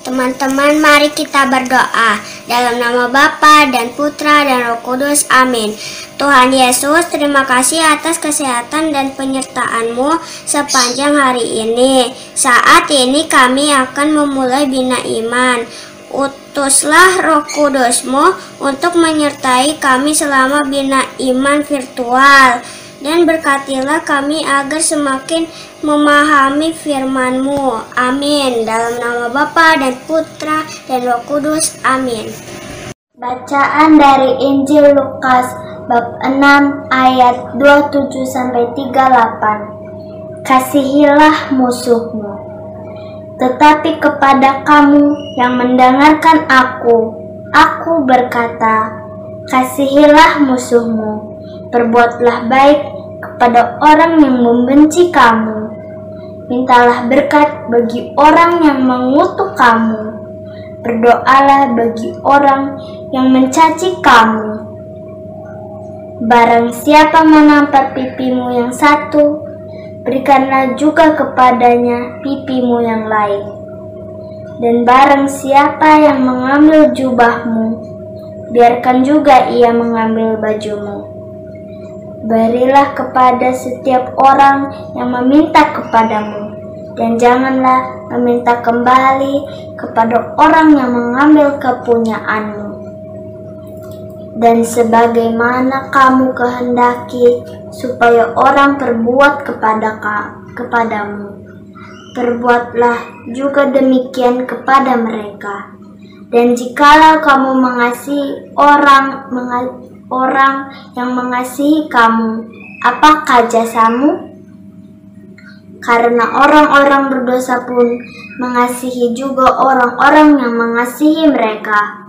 Teman-teman, mari kita berdoa. Dalam nama Bapa dan Putra dan Roh Kudus, amin. Tuhan Yesus, terima kasih atas kesehatan dan penyertaan-Mu sepanjang hari ini. Saat ini kami akan memulai bina iman. Utuslah Roh Kudus-Mu untuk menyertai kami selama bina iman virtual. Dan berkatilah kami agar semakin memahami firman-Mu. Amin. Dalam nama Bapa dan Putra dan Roh Kudus. Amin. Bacaan dari Injil Lukas bab 6 ayat 27-38. Kasihilah musuhmu. Tetapi kepada kamu yang mendengarkan aku berkata, kasihilah musuhmu. Perbuatlah baik kepada orang yang membenci kamu. Mintalah berkat bagi orang yang mengutuk kamu. Berdoalah bagi orang yang mencaci kamu. Barang siapa menampar pipimu yang satu, berikanlah juga kepadanya pipimu yang lain. Dan barang siapa yang mengambil jubahmu, biarkan juga ia mengambil bajumu. Berilah kepada setiap orang yang meminta kepadamu, dan janganlah meminta kembali kepada orang yang mengambil kepunyaanmu. Dan sebagaimana kamu kehendaki supaya orang perbuat kepadamu, perbuatlah juga demikian kepada mereka. Dan jikalau kamu mengasihi orang yang mengasihi kamu, apakah jasamu? Karena orang-orang berdosa pun mengasihi juga orang-orang yang mengasihi mereka.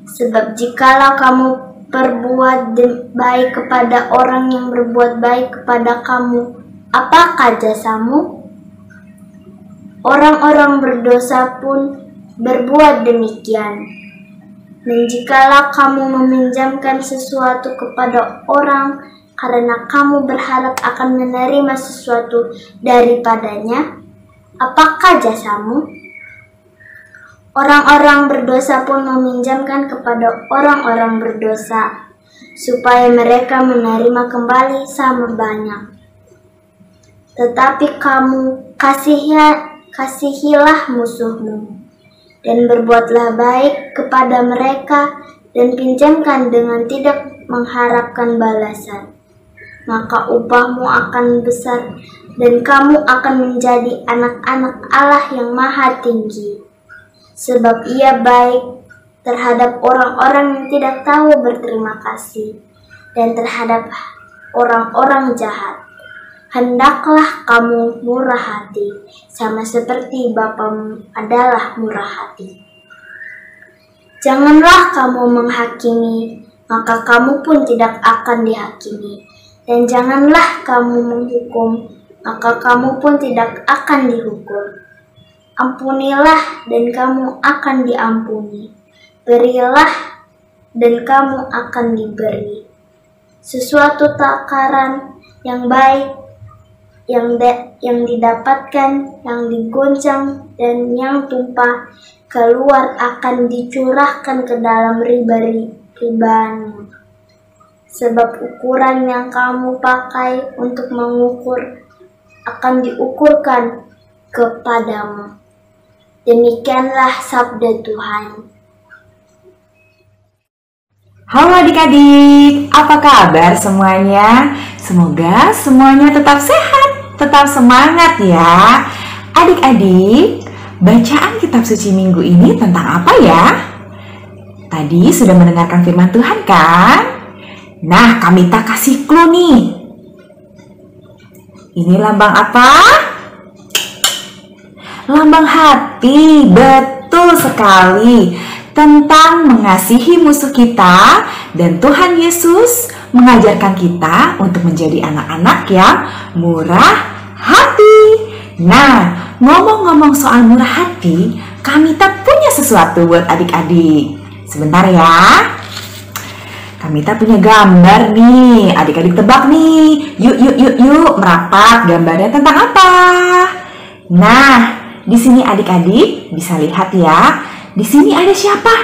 Sebab jikalau kamu berbuat baik kepada orang yang berbuat baik kepada kamu, apakah jasamu? Orang-orang berdosa pun berbuat demikian. Dan jikalau kamu meminjamkan sesuatu kepada orang karena kamu berharap akan menerima sesuatu daripadanya, apakah jasamu? Orang-orang berdosa pun meminjamkan kepada orang-orang berdosa, supaya mereka menerima kembali sama banyak. Tetapi kamu kasihilah musuhmu, dan berbuatlah baik kepada mereka, dan pinjamkan dengan tidak mengharapkan balasan. Maka upahmu akan besar, dan kamu akan menjadi anak-anak Allah yang Maha Tinggi. Sebab Ia baik terhadap orang-orang yang tidak tahu berterima kasih, dan terhadap orang-orang jahat. Hendaklah kamu murah hati, sama seperti Bapamu adalah murah hati. Janganlah kamu menghakimi, maka kamu pun tidak akan dihakimi. Dan janganlah kamu menghukum, maka kamu pun tidak akan dihukum. Ampunilah, dan kamu akan diampuni. Berilah, dan kamu akan diberi. Sesuatu takaran yang baik, yang didapatkan, yang digoncang, dan yang tumpah keluar akan dicurahkan ke dalam ribamu. Sebab ukuran yang kamu pakai untuk mengukur akan diukurkan kepadamu. Demikianlah sabda Tuhan. Halo adik-adik, apa kabar semuanya? Semoga semuanya tetap sehat, tetap semangat ya. Adik-adik, bacaan kitab suci minggu ini tentang apa ya? Tadi sudah mendengarkan firman Tuhan kan? Nah, kami tak kasih clue nih. Ini lambang apa? Lambang hati, betul sekali. Tentang mengasihi musuh kita, dan Tuhan Yesus mengajarkan kita untuk menjadi anak-anak yang murah hati. Nah, ngomong-ngomong soal murah hati, kami tak punya sesuatu buat adik-adik. Sebentar ya. Kami tak punya gambar nih. Adik-adik tebak nih. Yuk merapat. Gambarnya tentang apa? Nah, di sini adik-adik bisa lihat ya. Di sini ada siapa?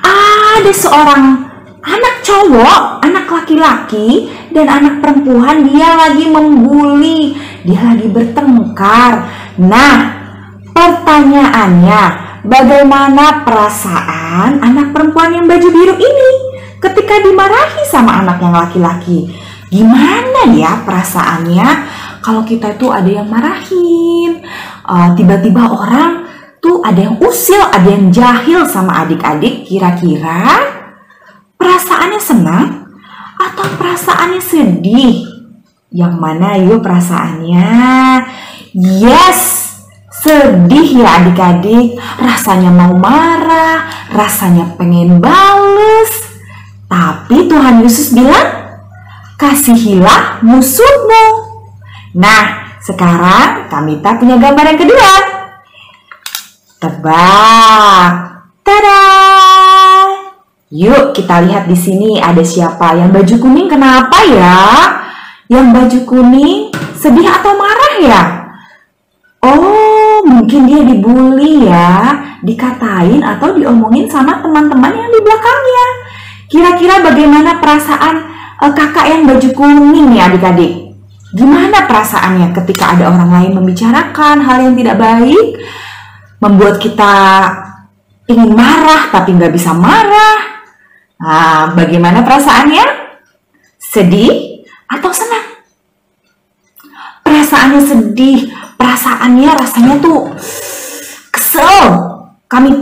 Ada seorang anak cowok, anak laki-laki, dan anak perempuan. Dia lagi membuli, dia lagi bertengkar. Nah, pertanyaannya, bagaimana perasaan anak perempuan yang baju biru ini ketika dimarahi sama anak yang laki-laki? Gimana ya perasaannya kalau kita tuh ada yang marahin, tiba-tiba orang tuh ada yang usil, ada yang jahil sama adik-adik. Kira-kira perasaannya senang atau perasaannya sedih? Yang mana yuk perasaannya? Yes, sedih ya adik-adik. Rasanya mau marah, rasanya pengen bales. Tapi Tuhan Yesus bilang, kasihilah musuhmu. Nah, sekarang kami tak punya gambar yang kedua. Tebak. Tada! Yuk kita lihat di sini ada siapa. Yang baju kuning kenapa ya? Yang baju kuning sedih atau marah ya? Oh, mungkin dia dibully ya, dikatain atau diomongin sama teman-teman yang di belakangnya. Kira-kira bagaimana perasaan kakak yang baju kuning ya adik-adik? Gimana perasaannya ketika ada orang lain membicarakan hal yang tidak baik? Membuat kita ingin marah tapi nggak bisa marah. Nah, bagaimana perasaannya? Sedih atau senang? Perasaannya sedih, perasaannya rasanya tuh kesel. Kami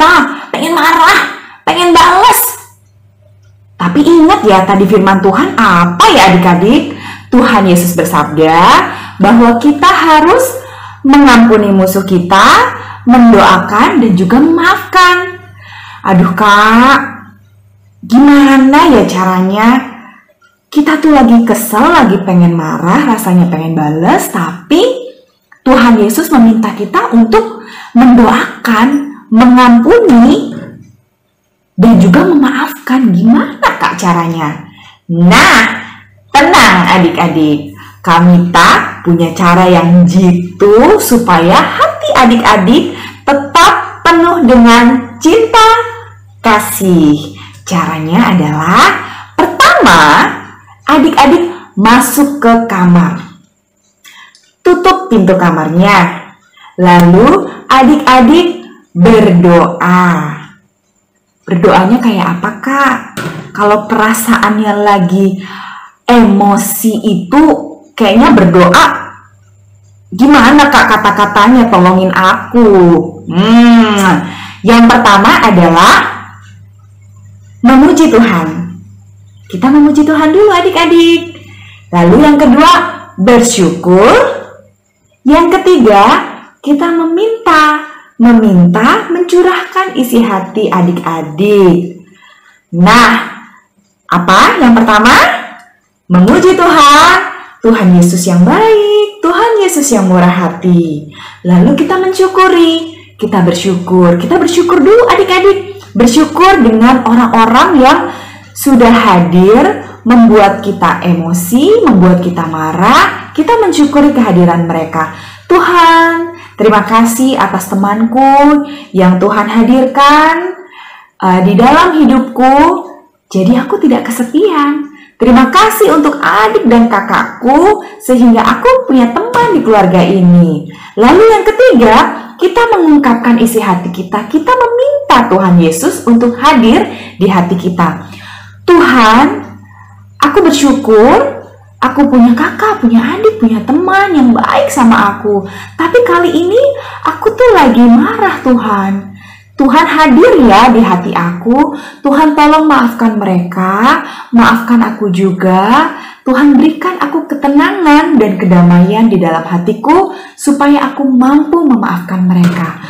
pengen marah, pengen balas. Tapi ingat ya tadi firman Tuhan apa ya adik-adik? Tuhan Yesus bersabda bahwa kita harus mengampuni musuh kita, mendoakan dan juga memaafkan. Aduh kak, gimana ya caranya? Kita tuh lagi kesel, lagi pengen marah, rasanya pengen bales, tapi Tuhan Yesus meminta kita untuk mendoakan, mengampuni, dan juga memaafkan. Gimana kak caranya? Nah, tenang adik-adik, kami tak punya cara yang jitu supaya hati adik-adik tetap penuh dengan cinta kasih. Caranya adalah pertama, adik-adik masuk ke kamar. Tutup pintu kamarnya. Lalu adik-adik berdoa. Berdoanya kayak apa, Kak? Kalau perasaannya lagi emosi itu kayaknya berdoa gimana, Kak, kata-katanya? Tolongin aku. Yang pertama adalah memuji Tuhan. Kita memuji Tuhan dulu adik-adik. Lalu yang kedua, bersyukur. Yang ketiga, kita meminta mencurahkan isi hati adik-adik. Nah, apa? Yang pertama, memuji Tuhan, Tuhan Yesus yang baik, Tuhan Yesus yang murah hati. Lalu kita mensyukuri, kita bersyukur dulu adik-adik. Bersyukur dengan orang-orang yang sudah hadir, membuat kita emosi, membuat kita marah. Kita mensyukuri kehadiran mereka. Tuhan, terima kasih atas temanku yang Tuhan hadirkan di dalam hidupku. Jadi aku tidak kesepian. Terima kasih untuk adik dan kakakku sehingga aku punya teman di keluarga ini. Lalu yang ketiga, kita mengungkapkan isi hati kita. Kita meminta Tuhan Yesus untuk hadir di hati kita. Tuhan, aku bersyukur aku punya kakak, punya adik, punya teman yang baik sama aku. Tapi kali ini aku tuh lagi marah, Tuhan. Tuhan hadir ya di hati aku. Tuhan tolong maafkan mereka, maafkan aku juga. Tuhan berikan aku ketenangan dan kedamaian di dalam hatiku supaya aku mampu memaafkan mereka.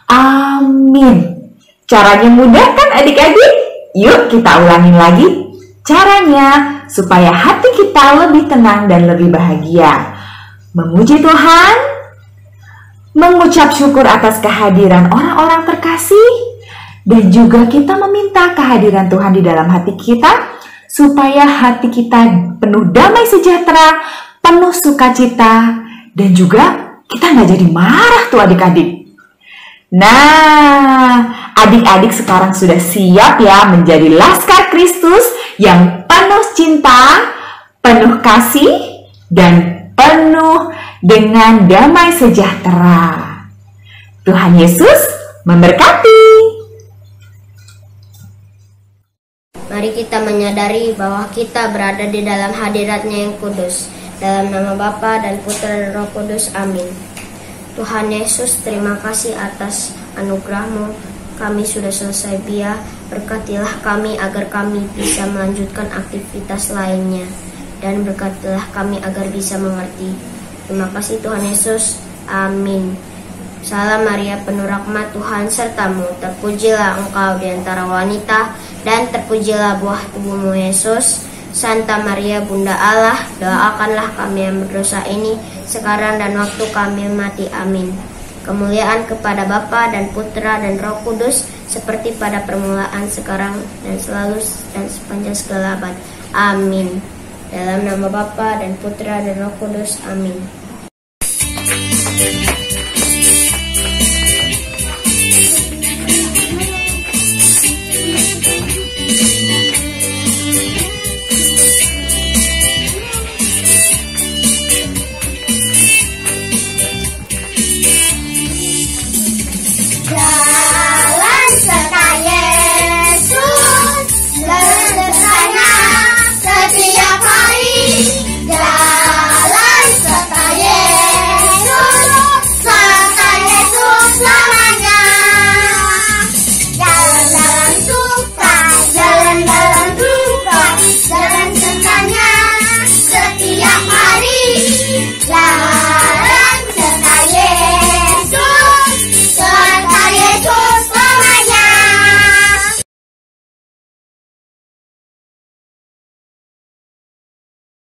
Amin. Caranya mudah kan adik-adik? Yuk kita ulangin lagi caranya supaya hati kita lebih tenang dan lebih bahagia. Memuji Tuhan, mengucap syukur atas kehadiran orang-orang terkasih, dan juga kita meminta kehadiran Tuhan di dalam hati kita supaya hati kita penuh damai sejahtera, penuh sukacita, dan juga kita nggak jadi marah tuh adik-adik. Nah, adik-adik sekarang sudah siap ya menjadi Laskar Kristus yang penuh cinta, penuh kasih, dan penuh dengan damai sejahtera. Tuhan Yesus memberkati. Mari kita menyadari bahwa kita berada di dalam hadirat-Nya yang kudus. Dalam nama Bapa dan Putra dan Roh Kudus. Amin. Tuhan Yesus, terima kasih atas anugerah-Mu. Kami sudah selesai biar, berkatilah kami agar kami bisa melanjutkan aktivitas lainnya. Dan berkatilah kami agar bisa mengerti. Terima kasih Tuhan Yesus. Amin. Salam Maria penuh rahmat, Tuhan sertamu. Terpujilah engkau di antara wanita, dan terpujilah buah tubuhmu Yesus. Santa Maria Bunda Allah, doakanlah kami yang berdosa ini sekarang dan waktu kami mati. Amin. Kemuliaan kepada Bapa dan Putra dan Roh Kudus, seperti pada permulaan, sekarang, dan selalu, dan sepanjang segala abad. Amin. Dalam nama Bapa dan Putra dan Roh Kudus. Amin.